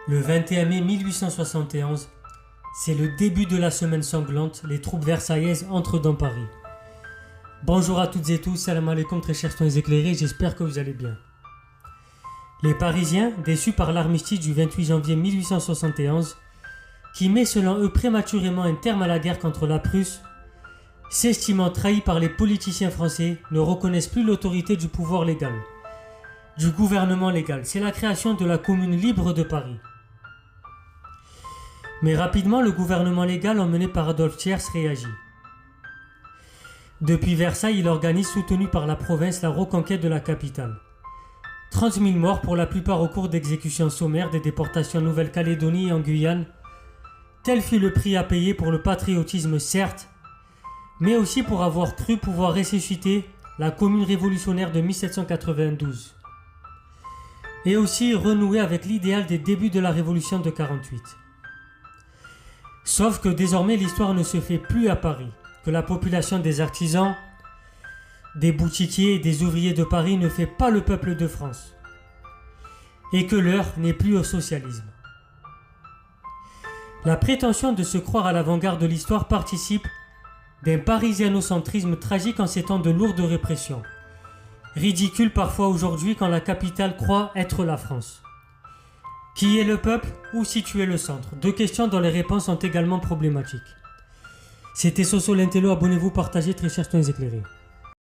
Le 21 mai 1871, c'est le début de la semaine sanglante, les troupes versaillaises entrent dans Paris. Bonjour à toutes et tous, salam alaikum très chers citoyens éclairés, j'espère que vous allez bien. Les Parisiens, déçus par l'armistice du 28 janvier 1871, qui met selon eux prématurément un terme à la guerre contre la Prusse, s'estimant trahis par les politiciens français, ne reconnaissent plus l'autorité du pouvoir légal, du gouvernement légal. C'est la création de la Commune libre de Paris. Mais rapidement, le gouvernement légal emmené par Adolphe Thiers réagit. Depuis Versailles, il organise, soutenu par la province, la reconquête de la capitale. 30 000 morts, pour la plupart au cours d'exécutions sommaires, des déportations en Nouvelle-Calédonie et en Guyane. Tel fut le prix à payer pour le patriotisme, certes, mais aussi pour avoir cru pouvoir ressusciter la commune révolutionnaire de 1792. Et aussi renouer avec l'idéal des débuts de la révolution de 48. Sauf que désormais l'histoire ne se fait plus à Paris, que la population des artisans, des boutiquiers et des ouvriers de Paris ne fait pas le peuple de France, et que l'heure n'est plus au socialisme. La prétention de se croire à l'avant-garde de l'histoire participe d'un parisianocentrisme tragique en ces temps de lourde répression, ridicule parfois aujourd'hui quand la capitale croit être la France. Qui est le peuple? Où situer le centre? Deux questions dont les réponses sont également problématiques. C'était Soso Lintello, abonnez-vous, partagez, très chers citoyens éclairés.